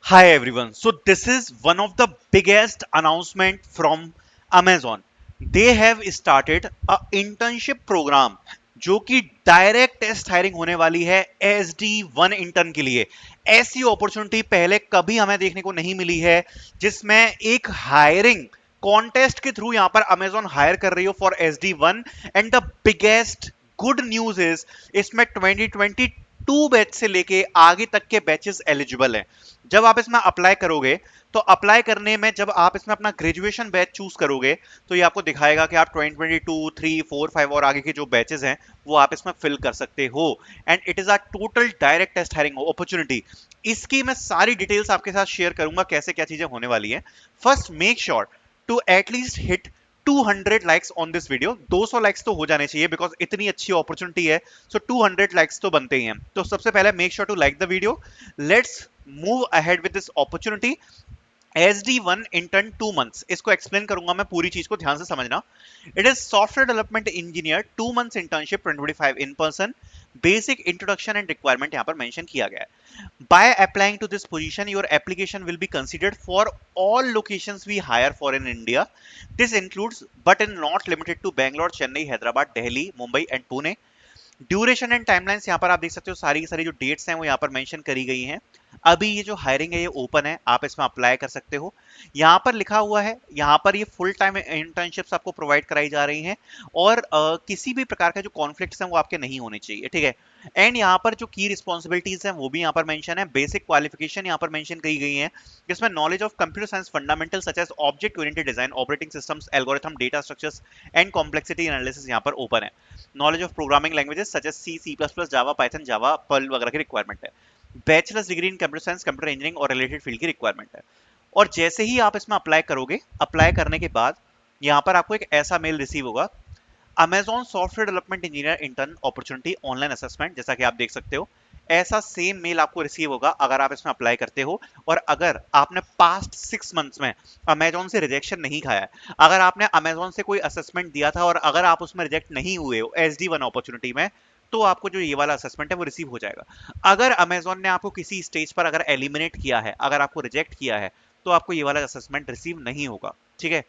Hi everyone. So this is one of the biggest announcement from Amazon. They have started a internship program जो कि direct test hiring होने वाली है SD1 intern के लिए। ऐसी अपॉर्चुनिटी पहले कभी हमें देखने को नहीं मिली है जिसमें एक हायरिंग कॉन्टेस्ट के थ्रू यहां पर अमेजॉन हायर कर रही हो for SD1। And the biggest good news is इसमें 2022 बैच से लेके आगे तक के बैचेस एलिजिबल हैं। जब आप इसमें अप्लाई करोगे तो अप्लाई करने में जब आप इसमें अपना ग्रेजुएशन बैच चूज करोगे तो ये आपको दिखाएगा कि आप 2022 3 4 5 और आगे के जो बैचेस हैं वो आप इसमें फिल कर सकते हो। And it is a total direct test hiring opportunity. इसकी मैं सारी डिटेल्स आपके साथ शेयर करूंगा कैसे क्या चीजें होने वाली है। First make sure to at least hit 200 likes on this video. 200 likes तो हो जाने चाहिए बिकॉज इतनी अच्छी अपॉर्चुनिटी है। सो 200 लाइक्स तो बनते ही हैं। तो सबसे पहले make sure to like the video. Let's move ahead with this opportunity. SD1 intern 2 months, इसको एक्सप्लेन करूंगा मैं, पूरी चीज को ध्यान से समझना। It is software development engineer 2 months internship 2025 in person. Basic introduction and requirement यहां पर मेंशन किया गया है। By applying to this position, your application will be considered for all locations we hire for in India. This includes, but is not limited to Bangalore, Chennai, Hyderabad, Delhi, Mumbai and Pune. Duration and timelines यहाँ पर आप देख सकते हो, सारी की सारी जो डेट्स हैं वो यहाँ पर मेंशन करी गई हैं। अभी ये जो हायरिंग है ये ओपन है, आप इसमें अप्लाई कर सकते हो। यहाँ पर लिखा हुआ है, यहाँ पर ये फुल टाइम इंटर्नशिप्स आपको प्रोवाइड कराई जा रही हैं और किसी भी प्रकार का जो कॉन्फ्लिक्ट्स हैं वो आपके नहीं होने चाहिए, ठीक है। एंड यहाँ पर जो की रिस्पॉन्सिबिलिटीज हैं वो भी यहाँ पर मेंशन है। बेसिक क्वालिफिकेशन यहाँ पर मेंशन की गई है जिसमें knowledge of computer science fundamental such as object oriented design, operating systems, algorithm, data structures and complexity analysis यहाँ पर ओपन है। Knowledge of programming languages such as C++, Java, Python, Java, Perl वगैरह की requirement है। Bachelor's degree in computer science, computer engineering और related field की requirement है। और जैसे ही आप इसमें अप्लाई करोगे, अप्लाई करने के बाद यहाँ पर आपको एक ऐसा मेल रिसीव होगा, Amazon software development engineer intern opportunity online assessment. जैसा कि आप देख सकते हो, ऐसा सेम मेल आपको रिसीव होगा अगर आप इसमें अप्लाई करते हो और अगर आपने पास्ट 6 मंथ्स में अमेजॉन से रिजेक्शन नहीं खाया है, अगर आपने अमेजॉन से कोई असेसमेंट दिया था और अगर आप उसमें रिजेक्ट नहीं हुए हो SD1 अपॉर्चुनिटी में, तो आपको जो ये वाला असेसमेंट है वो रिसीव हो जाएगा। अगर अमेजॉन ने आपको किसी स्टेज पर अगर एलिमिनेट किया है, अगर आपको रिजेक्ट किया है, तो आपको ये वाला असेसमेंट रिसीव नहीं होगा, ठीक है।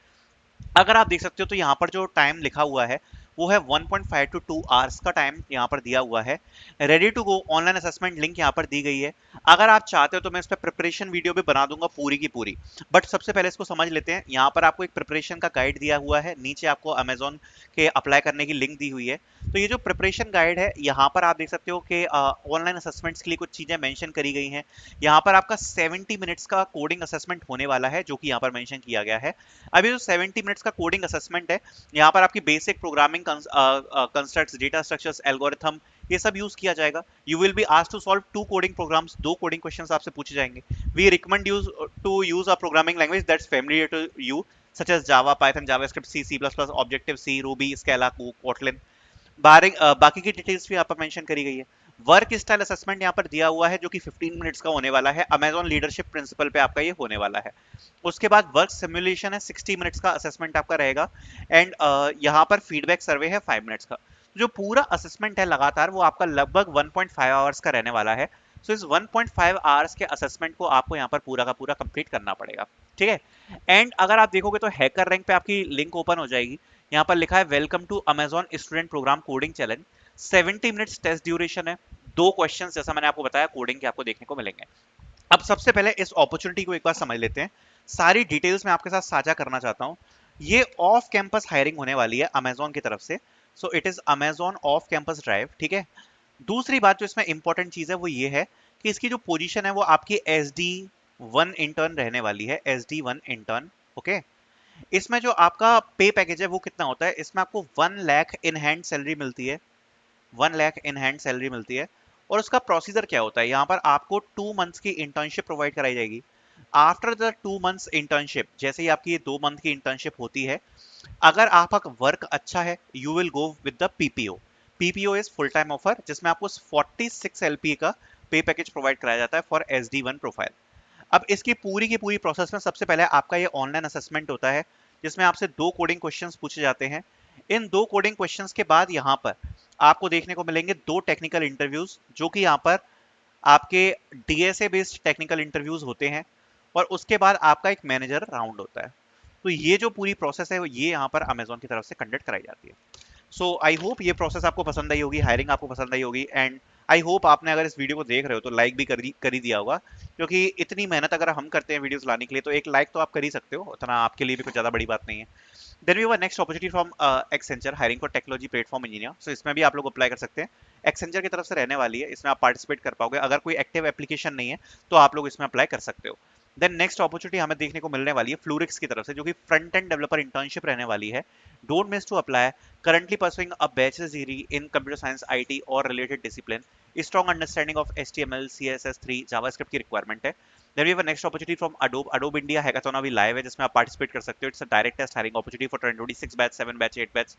अगर आप देख सकते हो तो यहाँ पर जो टाइम लिखा हुआ है वो है 1.5 to 2 आवर्स का टाइम यहाँ पर दिया हुआ है। Ready to go online assessment link यहाँ पर दी गई है। अगर आप चाहते हो तो मैं इस पर प्रिपरेशन वीडियो भी बना दूंगा पूरी की पूरी, बट सबसे पहले इसको समझ लेते हैं। यहाँ पर आपको एक प्रिपरेशन का गाइड दिया हुआ है, नीचे आपको अमेजोन के अप्लाई करने की लिंक दी हुई है। तो ये जो प्रिपरेशन गाइड है यहाँ पर आप देख सकते हो कि ऑनलाइन असेसमेंट्स के लिए कुछ चीजें मेंशन करी गई हैं। यहाँ पर आपका 70 मिनट्स का कोडिंग असेसमेंट होने वाला है जो कि यहाँ पर मेंशन किया गया है। अभी जो 70 मिनट्स का कोडिंग असेसमेंट है, यहाँ पर आपकी basic programming constructs, data structures, algorithm, ये सब यूज किया जाएगा। You will be asked to solve 2 coding programs, 2 coding questions आपसे पूछे जाएंगे। We recommend use to use a programming language that's familiar to you such as Java, Python, JavaScript, C++, objective C, Ruby, Scala, Kotlin. बाकी की details भी यहाँ पर mention करी गई है। वर्क स्टाइल असेसमेंट यहाँ पर दिया हुआ है जो कि 15 मिनट्स का होने वाला है। अमेजॉन लीडरशिप प्रिंसिपल पे आपका ये होने वाला है। उसके बाद वर्क सिमुलेशन है, 60 मिनट्स का असेसमेंट आपका रहेगा। एंड यहाँ पर फीडबैक सर्वे है 5 मिनट्स का। जो पूरा असेसमेंट है लगातार वो आपका लगभग 1.5 आवर्स का रहने वाला है। सो इस 1.5 आवर्स के असेसमेंट को आपको यहाँ पर पूरा का पूरा कंप्लीट करना पड़ेगा, ठीक है। एंड अगर आप देखोगे तो हैकर रैंक पे आपकी लिंक ओपन हो जाएगी। यहाँ पर लिखा है welcome to Amazon student program coding challenge. 70 minutes test duration है। 2 क्वेश्चंस जैसा मैंने आपको बताया कोडिंग के आपको देखने को मिलेंगे। अब सबसे पहले इस अपॉर्चुनिटी को एक बार समझ लेते हैं। सारी डिटेल्स मैं आपके साथ साझा करना चाहता हूं। ये ऑफ कैंपस हायरिंग होने वाली है अमेजॉन की तरफ से। So it is Amazon off campus drive, ठीक है। दूसरी बात जो इसमें इंपॉर्टेंट चीज है वो ये है कि इसकी जो पोजीशन है वो आपकी SD1 इंटर्न रहने वाली है। SD1 intern, okay. इसमें जो आपका पे पैकेज है वो कितना होता है, इसमें आपको 1 लाख इन हैंड सैलरी मिलती है। 1 लाख इन हैंड सैलरी मिलती है। और उसका प्रोसीजर क्या होता है, यहाँ पर आपको 2 मंथ्स की इंटर्नशिप प्रोवाइड कराई जाएगी। आफ्टर द 2 मंथ्स इंटर्नशिप, जैसे ही आपकी 2 मंथ की इंटर्नशिप होती है, अगर आपका वर्क अच्छा है you will go with the PPO। PPO is full time offer जिसमें आपको 46 LPA का पे पैकेज प्रोवाइड कराया जाता है फॉर SD1 प्रोफाइल। अब इसकी पूरी की पूरी प्रोसेस में सबसे पहले आपका ये ऑनलाइन असेसमेंट होता है जिसमें आपसे 2 कोडिंग क्वेश्चंस पूछे जाते हैं। इन 2 कोडिंग क्वेश्चंस के बाद यहाँ पर आपको देखने को मिलेंगे 2 टेक्निकल इंटरव्यूज जो कि यहाँ पर आपके डीएसए बेस्ड टेक्निकल इंटरव्यूज होते हैं और उसके बाद आपका एक मैनेजर राउंड होता है। तो ये जो पूरी प्रोसेस है ये यहाँ पर अमेजोन की तरफ से कंडक्ट कराई जाती है। सो आई होप ये प्रोसेस आपको पसंद आई होगी, हायरिंग आपको पसंद आई होगी, एंड आई होप आपने अगर इस वीडियो को देख रहे हो तो लाइक भी कर ही दिया होगा, क्योंकि इतनी मेहनत अगर हम करते हैं वीडियोस लाने के लिए तो एक लाइक तो आप कर ही सकते हो, उतना आपके लिए भी कुछ ज़्यादा बड़ी बात नहीं है। Then we have next opportunity from Accenture, hiring for technology platform engineer. So इसमें भी आप लोग अप्लाई कर सकते हैं, एक्सेंचर की तरफ से रहने वाली है, इसमें आप पार्टिसिपेट कर पाओगे। अगर कोई एक्टिव एप्लीकेशन नहीं है तो आप लोग इसमें अप्लाई कर सकते हो। देन नेक्स्ट अपॉर्चुनिटी हमें देखने को मिलने वाली है फ्लूरिक्स की तरफ से, जो कि फ्रंट एंड डेवलपर इंटर्नशिप रहने वाली है। Don't miss to apply. Currently pursuing a bachelor's degree in computer science, IT or related discipline. Strong understanding of HTML, CSS3, JavaScript की requirement है। Then we have a next opportunity from Adobe. Adobe India hackathon अभी live है जिसमें आप participate कर सकते हो। It's a direct test hiring opportunity for 2026 batch, 7 batch, 8 batch.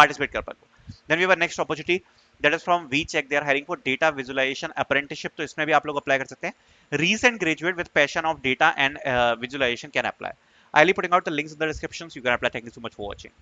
Participate कर पाओ। Then we have a next opportunity that is from VCheck. They are hiring for data visualization apprenticeship. तो इसमें भी आप लोग apply कर सकते हैं। Recent graduate with passion of data and visualization can apply. I'll be putting out the links in the descriptions. You can apply. Thank you so much for watching.